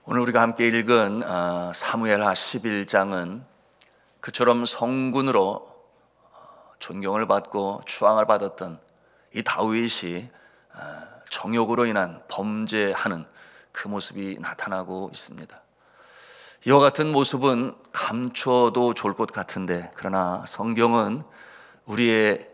오늘 우리가 함께 읽은 사무엘하 11장은 그처럼 성군으로 존경을 받고 추앙을 받았던 이 다윗이 정욕으로 인한 범죄하는 그 모습이 나타나고 있습니다. 이와 같은 모습은 감춰도 좋을 것 같은데, 그러나 성경은 우리의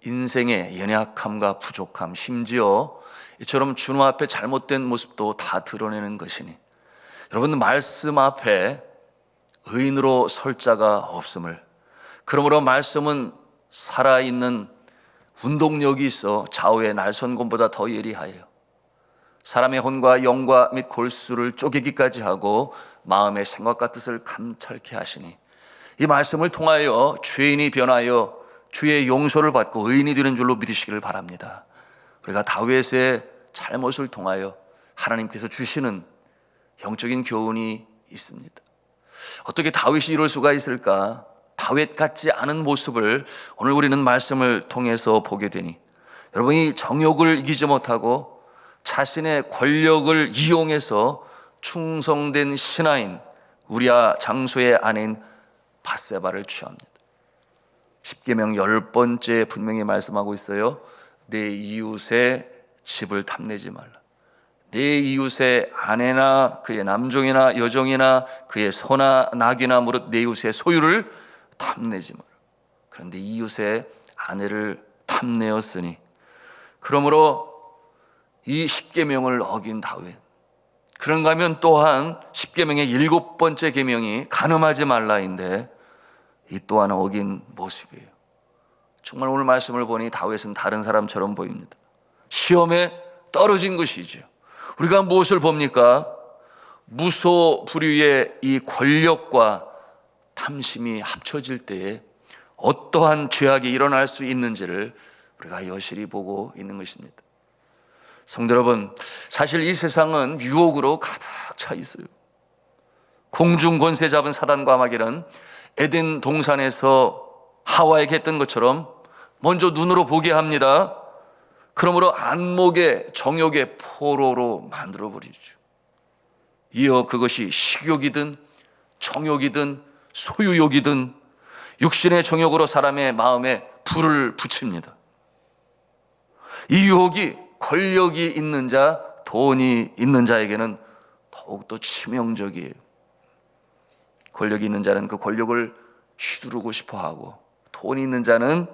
인생의 연약함과 부족함, 심지어 이처럼 주님 앞에 잘못된 모습도 다 드러내는 것이니, 여러분, 말씀 앞에 의인으로 설 자가 없음을, 그러므로 말씀은 살아있는 운동력이 있어 좌우의 날선검보다 더 예리하여 사람의 혼과 영과 및 골수를 쪼개기까지 하고 마음의 생각과 뜻을 감찰케 하시니, 이 말씀을 통하여 죄인이 변하여 주의 용서를 받고 의인이 되는 줄로 믿으시기를 바랍니다. 우리가 다윗의 잘못을 통하여 하나님께서 주시는 영적인 교훈이 있습니다. 어떻게 다윗이 이럴 수가 있을까? 다윗 같지 않은 모습을 오늘 우리는 말씀을 통해서 보게 되니, 여러분이 정욕을 이기지 못하고 자신의 권력을 이용해서 충성된 신하인 우리아 장수의 아내인 밧세바를 취합니다. 십계명 10번째 분명히 말씀하고 있어요. 내 이웃의 집을 탐내지 말라. 내 이웃의 아내나 그의 남종이나 여종이나 그의 소나 낙이나 무릇 내 이웃의 소유를 탐내지 마라. 그런데 이웃의 아내를 탐내었으니, 그러므로 이 십계명을 어긴 다윗, 그런가 하면 또한 십계명의 7번째 계명이 간음하지 말라인데 이 또한 어긴 모습이에요. 정말 오늘 말씀을 보니 다윗은 다른 사람처럼 보입니다. 시험에 떨어진 것이죠. 우리가 무엇을 봅니까? 무소불위의 이 권력과 탐심이 합쳐질 때에 어떠한 죄악이 일어날 수 있는지를 우리가 여실히 보고 있는 것입니다. 성도 여러분, 사실 이 세상은 유혹으로 가득 차 있어요. 공중 권세 잡은 사단과 마귀는 에덴 동산에서 하와에게 했던 것처럼 먼저 눈으로 보게 합니다. 그러므로 안목의 정욕의 포로로 만들어버리죠. 이어 그것이 식욕이든 정욕이든 소유욕이든 육신의 정욕으로 사람의 마음에 불을 붙입니다. 이 유혹이 권력이 있는 자, 돈이 있는 자에게는 더욱더 치명적이에요. 권력이 있는 자는 그 권력을 휘두르고 싶어하고, 돈이 있는 자는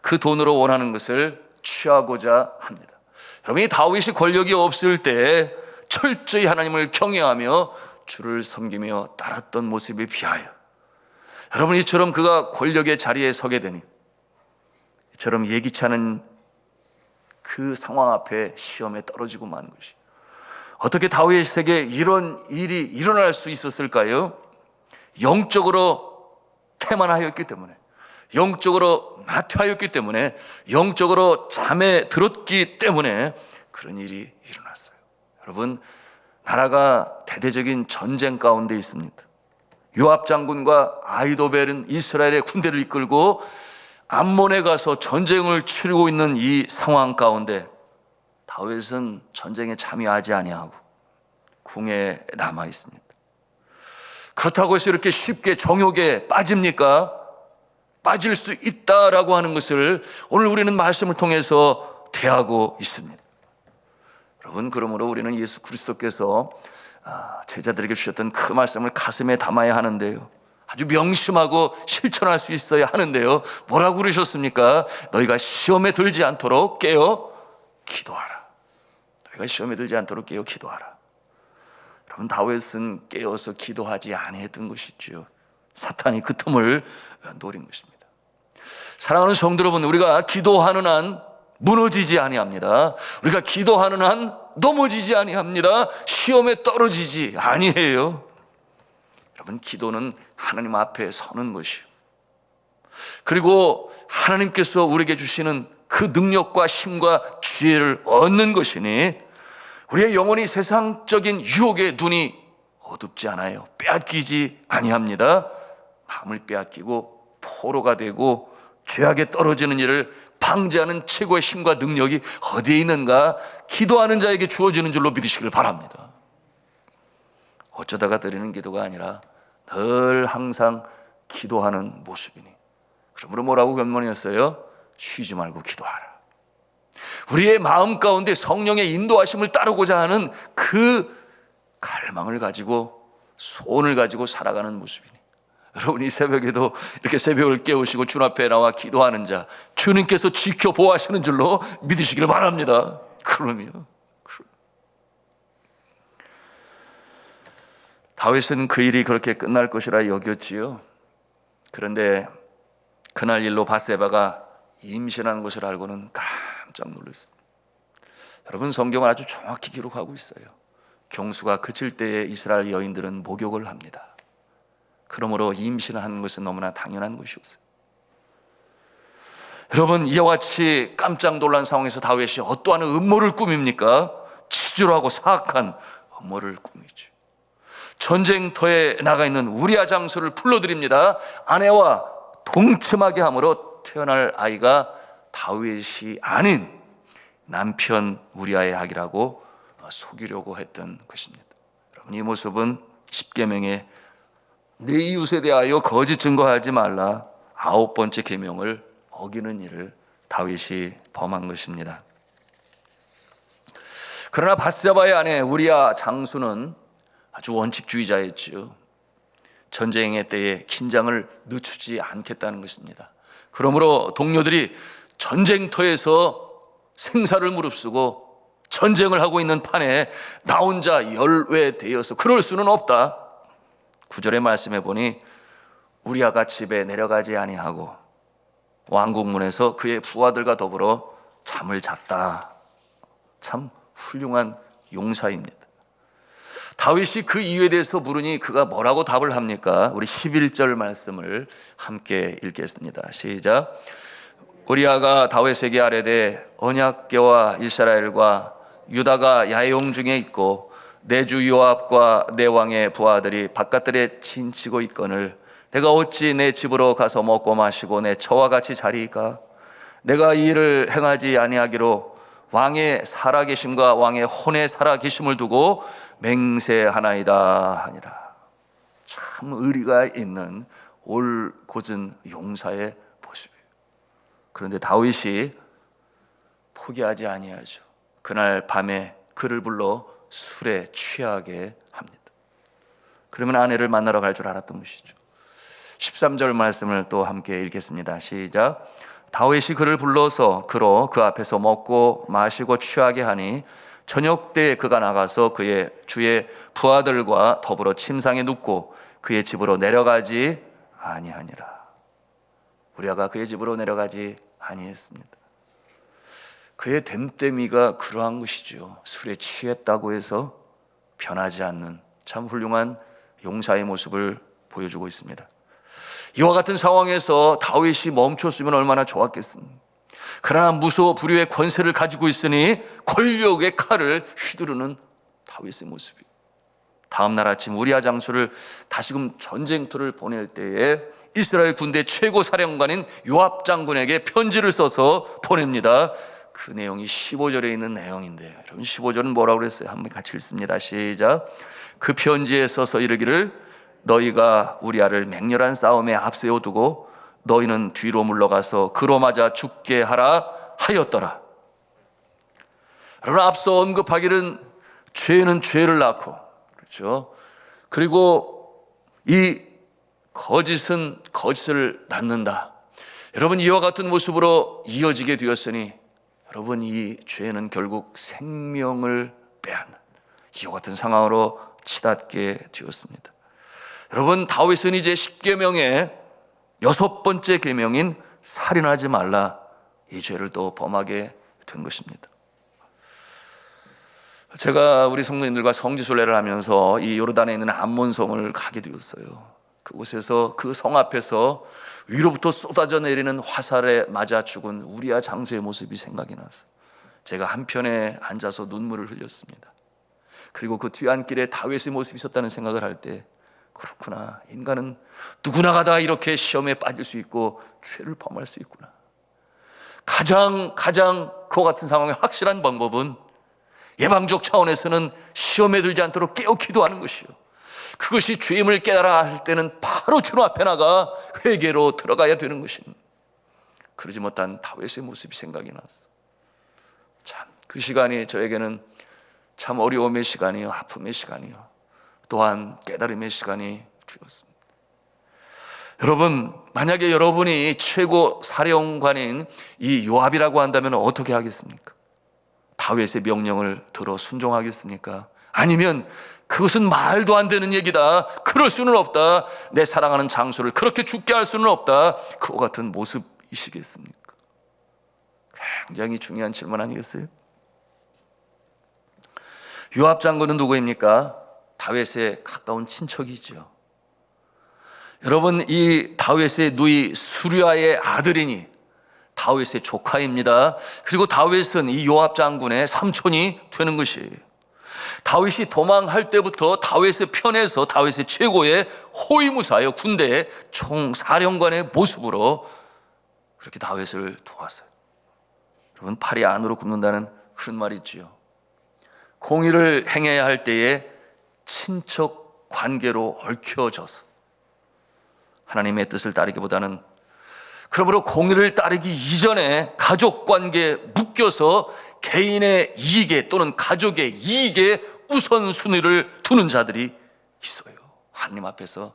그 돈으로 원하는 것을 취하고자 합니다. 여러분, 이 다윗이 권력이 없을 때 철저히 하나님을 경외하며 주를 섬기며 따랐던 모습에 비하여, 여러분, 이처럼 그가 권력의 자리에 서게 되니 이처럼 예기치 않은 그 상황 앞에 시험에 떨어지고 마는 것이, 어떻게 다윗에게 이런 일이 일어날 수 있었을까요? 영적으로 태만하였기 때문에, 영적으로 나태하였기 때문에, 영적으로 잠에 들었기 때문에 그런 일이 일어났어요. 여러분, 나라가 대대적인 전쟁 가운데 있습니다. 요압 장군과 아히도벨은 이스라엘의 군대를 이끌고 암몬에 가서 전쟁을 치르고 있는 이 상황 가운데 다윗은 전쟁에 참여하지 아니하고 궁에 남아 있습니다. 그렇다고 해서 이렇게 쉽게 정욕에 빠집니까? 빠질 수 있다라고 하는 것을 오늘 우리는 말씀을 통해서 대하고 있습니다. 여러분, 그러므로 우리는 예수 그리스도께서 제자들에게 주셨던 그 말씀을 가슴에 담아야 하는데요, 아주 명심하고 실천할 수 있어야 하는데요, 뭐라고 그러셨습니까? 너희가 시험에 들지 않도록 깨어 기도하라. 너희가 시험에 들지 않도록 깨어 기도하라. 여러분, 다윗은 깨어서 기도하지 아니했던 것이죠. 사탄이 그 틈을 노린 것입니다. 사랑하는 성도 여러분, 우리가 기도하는 한 무너지지 아니합니다. 우리가 기도하는 한 넘어지지 아니합니다. 시험에 떨어지지 아니해요. 여러분, 기도는 하나님 앞에 서는 것이요, 그리고 하나님께서 우리에게 주시는 그 능력과 힘과 지혜를 얻는 것이니, 우리의 영혼이 세상적인 유혹에 눈이 어둡지 않아요. 빼앗기지 아니합니다. 마음을 빼앗기고 포로가 되고 죄악에 떨어지는 일을 방지하는 최고의 힘과 능력이 어디에 있는가? 기도하는 자에게 주어지는 줄로 믿으시길 바랍니다. 어쩌다가 드리는 기도가 아니라 늘 항상 기도하는 모습이니, 그러므로 뭐라고 권면했어요? 쉬지 말고 기도하라. 우리의 마음 가운데 성령의 인도하심을 따르고자 하는 그 갈망을 가지고, 소원을 가지고 살아가는 모습이니, 여러분 이 새벽에도 이렇게 새벽을 깨우시고 주 앞에 나와 기도하는 자, 주님께서 지켜 보호하시는 줄로 믿으시길 바랍니다. 그러면 다윗은 그 일이 그렇게 끝날 것이라 여겼지요. 그런데 그날 일로 밧세바가 임신한 것을 알고는 깜짝 놀랐습니다. 여러분 성경을 아주 정확히 기록하고 있어요. 경수가 그칠 때에 이스라엘 여인들은 목욕을 합니다. 그러므로 임신하는 것은 너무나 당연한 것이었어요. 여러분 이와 같이 깜짝 놀란 상황에서 다윗이 어떠한 음모를 꾸밉니까? 치졸하고 사악한 음모를 꾸미죠. 전쟁터에 나가 있는 우리아 장수를 불러들입니다. 아내와 동침하게 함으로 태어날 아이가 다윗이 아닌 남편 우리아의 아기라고 속이려고 했던 것입니다. 여러분 이 모습은 십계명에 내 이웃에 대하여 거짓 증거하지 말라 9번째 계명을 어기는 일을 다윗이 범한 것입니다. 그러나 밧세바의 아내 우리아 장수는 아주 원칙주의자였지요. 전쟁의 때에 긴장을 늦추지 않겠다는 것입니다. 그러므로 동료들이 전쟁터에서 생사를 무릅쓰고 전쟁을 하고 있는 판에 나 혼자 열외되어서 그럴 수는 없다. 9절의 말씀해 보니 우리아가 집에 내려가지 아니하고 왕궁문에서 그의 부하들과 더불어 잠을 잤다. 참 훌륭한 용사입니다. 다윗이 그 이유에 대해서 물으니 그가 뭐라고 답을 합니까? 우리 11절 말씀을 함께 읽겠습니다. 시작. 우리아가 다윗에게 아뢰되 언약궤와 이스라엘과 유다가 야용 중에 있고 내 주 요압과 내 왕의 부하들이 바깥들에 진치고 있거늘 내가 어찌 내 집으로 가서 먹고 마시고 내 처와 같이 자리이까? 내가 이 일을 행하지 아니하기로 왕의 살아계심과 왕의 혼의 살아계심을 두고 맹세하나이다 하니라. 참 의리가 있는 올곧은 용사의 모습이에요. 그런데 다윗이 포기하지 아니하죠. 그날 밤에 그를 불러 술에 취하게 합니다. 그러면 아내를 만나러 갈 줄 알았던 것이죠. 13절 말씀을 또 함께 읽겠습니다. 시작. 다윗이 그를 불러서 그로 그 앞에서 먹고 마시고 취하게 하니 저녁 때에 그가 나가서 그의 주의 부하들과 더불어 침상에 눕고 그의 집으로 내려가지 아니하니라. 우리아가 그의 집으로 내려가지 아니했습니다. 그의 됨됨이가 그러한 것이죠. 술에 취했다고 해서 변하지 않는 참 훌륭한 용사의 모습을 보여주고 있습니다. 이와 같은 상황에서 다윗이 멈췄으면 얼마나 좋았겠습니까? 그러나 무소 불위의 권세를 가지고 있으니 권력의 칼을 휘두르는 다윗의 모습이. 다음 날 아침 우리아 장수를 다시금 전쟁터를 보낼 때에 이스라엘 군대 최고 사령관인 요압 장군에게 편지를 써서 보냅니다. 그 내용이 15절에 있는 내용인데, 여러분 15절은 뭐라고 그랬어요? 한번 같이 읽습니다. 시작. 그 편지에 써서 이르기를 너희가 우리아를 맹렬한 싸움에 앞세워 두고 너희는 뒤로 물러가서 그로 맞아 죽게 하라 하였더라. 여러분 앞서 언급하기는 죄는 죄를 낳고, 그렇죠? 그리고 이 거짓은 거짓을 낳는다. 여러분 이와 같은 모습으로 이어지게 되었으니 여러분 이 죄는 결국 생명을 빼앗는 이와 같은 상황으로 치닫게 되었습니다. 여러분 다윗은 이제 10계명의 6번째 계명인 살인하지 말라, 이 죄를 또 범하게 된 것입니다. 제가 우리 성도님들과 성지순례를 하면서 이 요르단에 있는 암몬성을 가게 되었어요. 그곳에서 그 성 앞에서 위로부터 쏟아져 내리는 화살에 맞아 죽은 우리아 장수의 모습이 생각이 나서 제가 한편에 앉아서 눈물을 흘렸습니다. 그리고 그 뒤안길에 다윗의 모습이 있었다는 생각을 할 때 그렇구나. 인간은 누구나 가다 이렇게 시험에 빠질 수 있고 죄를 범할 수 있구나. 가장 그와 같은 상황의 확실한 방법은 예방적 차원에서는 시험에 들지 않도록 깨어 기도하는 것이요, 그것이 죄임을 깨달아 할 때는 바로 주님 앞에 나가 회개로 들어가야 되는 것입니다. 그러지 못한 다윗의 모습이 생각이 나서 참 그 시간이 저에게는 참 어려움의 시간이요, 아픔의 시간이요, 또한 깨달음의 시간이 되었습니다. 여러분, 만약에 여러분이 최고 사령관인 이 요압이라고 한다면 어떻게 하겠습니까? 다윗의 명령을 들어 순종하겠습니까? 아니면 그것은 말도 안 되는 얘기다, 그럴 수는 없다, 내 사랑하는 장수를 그렇게 죽게 할 수는 없다, 그와 같은 모습이시겠습니까? 굉장히 중요한 질문 아니겠어요? 요압 장군은 누구입니까? 다윗의 가까운 친척이죠. 여러분, 이 다윗의 누이 수리아의 아들이니 다윗의 조카입니다. 그리고 다윗은 이 요압 장군의 삼촌이 되는 것이에요. 다윗이 도망할 때부터 다윗의 편에서 다윗의 최고의 호위무사요, 군대의 총사령관의 모습으로 그렇게 다윗을 도왔어요. 여러분, 팔이 안으로 굽는다는 그런 말이 있지요. 공의를 행해야 할 때에 친척 관계로 얽혀져서 하나님의 뜻을 따르기보다는, 그러므로 공의를 따르기 이전에 가족 관계에 묶여서 개인의 이익에 또는 가족의 이익에 우선순위를 두는 자들이 있어요. 하나님 앞에서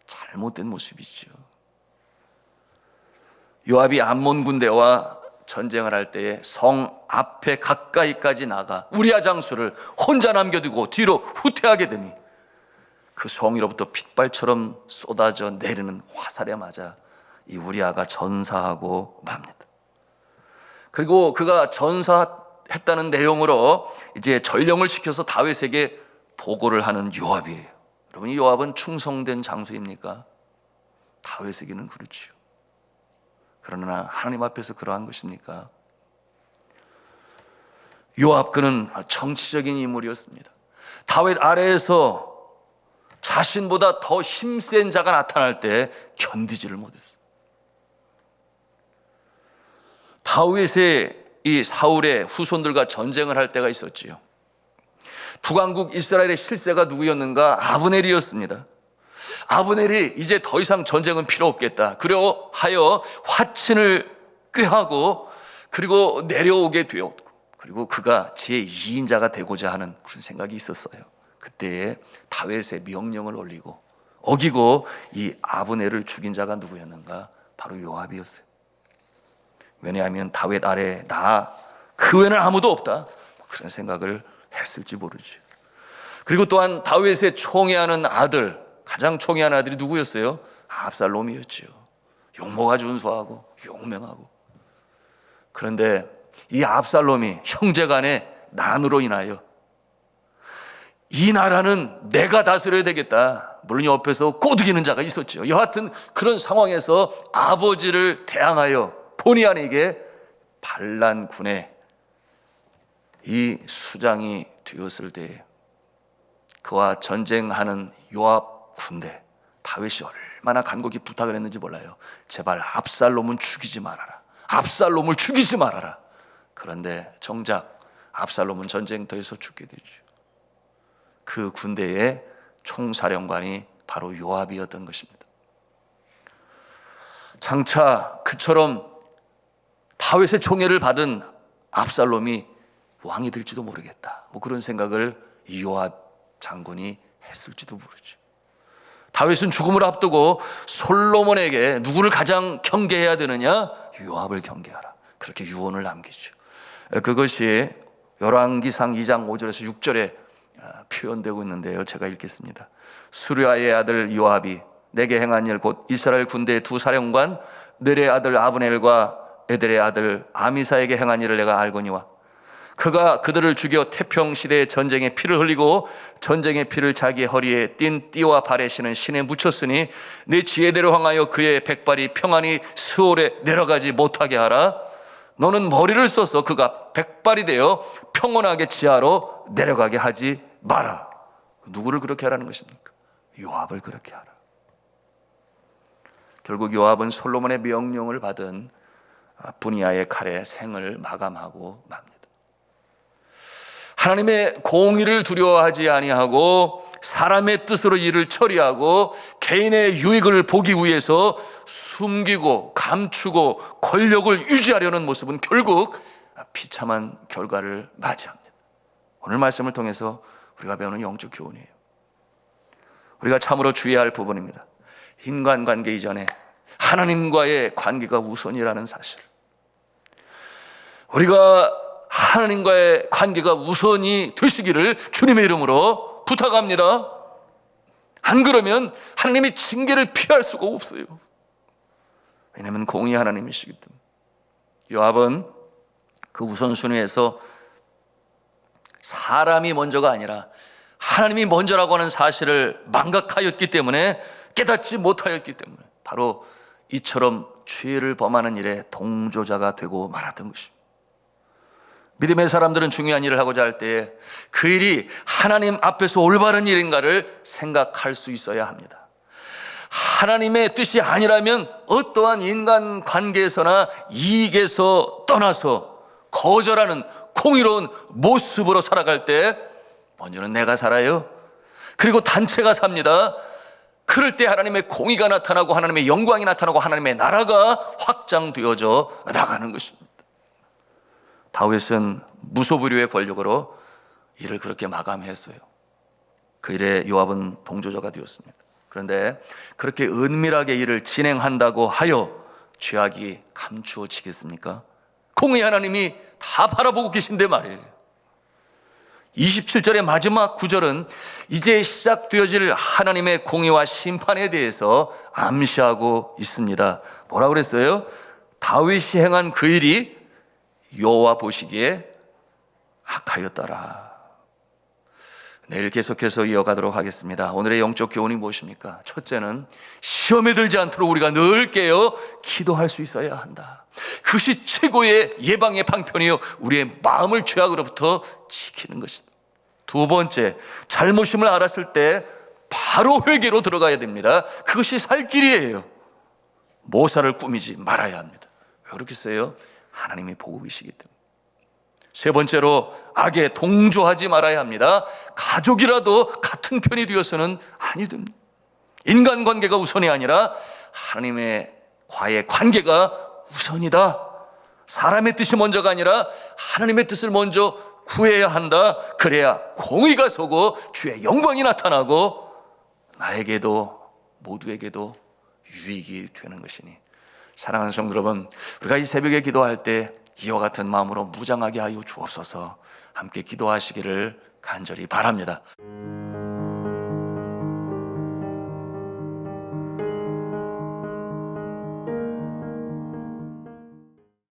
잘못된 모습이죠. 요압이 암몬 군대와 전쟁을 할 때에 성 앞에 가까이까지 나가 우리아 장수를 혼자 남겨두고 뒤로 후퇴하게 되니 그 성위로부터 핏발처럼 쏟아져 내리는 화살에 맞아 이 우리아가 전사하고 맙니다. 그리고 그가 전사했다는 내용으로 이제 전령을 시켜서 다윗에게 보고를 하는 요압이에요. 여러분, 이 요압은 충성된 장수입니까? 다윗에게는 그렇지요. 그러나 하나님 앞에서 그러한 것입니까? 요압, 그는 정치적인 인물이었습니다. 다윗 아래에서 자신보다 더 힘센 자가 나타날 때 견디지를 못했어요. 다윗의 이 사울의 후손들과 전쟁을 할 때가 있었지요. 북왕국 이스라엘의 실세가 누구였는가? 아브넬이었습니다. 아브넬이 이제 더 이상 전쟁은 필요 없겠다, 그러하여 화친을 꾀하고 그리고 내려오게 되었고, 그리고 그가 제2인자가 되고자 하는 그런 생각이 있었어요. 그때에 다윗의 명령을 어기고 이 아브넬을 죽인 자가 누구였는가? 바로 요압이었어요. 왜냐하면 다윗 아래 그 외에는 아무도 없다, 그런 생각을 했을지 모르죠. 그리고 또한 다윗의 총애하는 아들, 가장 총애하는 아들이 누구였어요? 압살롬이었죠. 용모가 준수하고 용맹하고. 그런데 이 압살롬이 형제간의 난으로 인하여 이 나라는 내가 다스려야 되겠다, 물론 옆에서 꼬드기는 자가 있었죠. 여하튼 그런 상황에서 아버지를 대항하여 본의 아니게 반란군의 이 수장이 되었을 때 그와 전쟁하는 요압 군대, 다윗이 얼마나 간곡히 부탁을 했는지 몰라요. 제발 압살롬은 죽이지 말아라, 압살롬을 죽이지 말아라. 그런데 정작 압살롬은 전쟁터에서 죽게 되죠. 그 군대의 총사령관이 바로 요압이었던 것입니다. 장차 그처럼 다윗의 총애를 받은 압살롬이 왕이 될지도 모르겠다, 그런 생각을 이 요압 장군이 했을지도 모르죠. 다윗은 죽음을 앞두고 솔로몬에게 누구를 가장 경계해야 되느냐? 요압을 경계하라, 그렇게 유언을 남기죠. 그것이 열왕기상 2장 5절에서 6절에 표현되고 있는데요, 제가 읽겠습니다. 수리아의 아들 요압이 내게 행한 일 곧 이스라엘 군대의 두 사령관 넬의 아들 아브넬과 에델의 아들 아미사에게 행한 일을 내가 알거니와 그가 그들을 죽여 태평시대의 전쟁의 피를 흘리고 전쟁의 피를 자기의 허리에 띤 띠와 발에 신은 신에 묻혔으니 내 지혜대로 향하여 그의 백발이 평안히 스올에 내려가지 못하게 하라. 너는 머리를 써서 그가 백발이 되어 평온하게 지하로 내려가게 하지 마라. 누구를 그렇게 하라는 것입니까? 요압을 그렇게 하라. 결국 요압은 솔로몬의 명령을 받은 분이야의 칼에 생을 마감하고 맙니다. 하나님의 공의를 두려워하지 아니하고 사람의 뜻으로 일을 처리하고 개인의 유익을 보기 위해서 숨기고 감추고 권력을 유지하려는 모습은 결국 비참한 결과를 맞이합니다. 오늘 말씀을 통해서 우리가 배우는 영적 교훈이에요. 우리가 참으로 주의해야 할 부분입니다. 인간관계 이전에 하나님과의 관계가 우선이라는 사실, 우리가 하나님과의 관계가 우선이 되시기를 주님의 이름으로 부탁합니다. 안 그러면 하나님의 징계를 피할 수가 없어요. 왜냐하면 공의 하나님이시기 때문에. 요압은 그 우선순위에서 사람이 먼저가 아니라 하나님이 먼저라고 하는 사실을 망각하였기 때문에, 깨닫지 못하였기 때문에 바로 이처럼 죄를 범하는 일에 동조자가 되고 말았던 것입니다. 믿음의 사람들은 중요한 일을 하고자 할 때에 그 일이 하나님 앞에서 올바른 일인가를 생각할 수 있어야 합니다. 하나님의 뜻이 아니라면 어떠한 인간관계에서나 이익에서 떠나서 거절하는 공의로운 모습으로 살아갈 때 먼저는 내가 살아요. 그리고 단체가 삽니다. 그럴 때 하나님의 공의가 나타나고 하나님의 영광이 나타나고 하나님의 나라가 확장되어져 나가는 것입니다. 다윗은 무소불위의 권력으로 일을 그렇게 마감했어요. 그 일에 요압은 동조자가 되었습니다. 그런데 그렇게 은밀하게 일을 진행한다고 하여 죄악이 감추어지겠습니까? 공의 하나님이 다 바라보고 계신데 말이에요. 27절의 마지막 구절은 이제 시작되어질 하나님의 공의와 심판에 대해서 암시하고 있습니다. 뭐라고 그랬어요? 다윗이 행한 그 일이 여호와 보시기에 악하였더라. 내일 계속해서 이어가도록 하겠습니다. 오늘의 영적 교훈이 무엇입니까? 첫째는 시험에 들지 않도록 우리가 늘 깨어 기도할 수 있어야 한다. 그것이 최고의 예방의 방편이요, 우리의 마음을 죄악으로부터 지키는 것이다. 두 번째, 잘못임을 알았을 때 바로 회개로 들어가야 됩니다. 그것이 살 길이에요. 모사를 꾸미지 말아야 합니다. 왜 그렇겠어요? 하나님이 보고 계시기 때문에. 세 번째로, 악에 동조하지 말아야 합니다. 가족이라도 같은 편이 되어서는 아니 됩니다. 인간관계가 우선이 아니라 하나님의 과의 관계가 우선이다. 사람의 뜻이 먼저가 아니라 하나님의 뜻을 먼저 구해야 한다. 그래야 공의가 서고 주의 영광이 나타나고 나에게도 모두에게도 유익이 되는 것이니, 사랑하는 성도 여러분, 우리가 이 새벽에 기도할 때 이와 같은 마음으로 무장하게 하여 주옵소서. 함께 기도하시기를 간절히 바랍니다.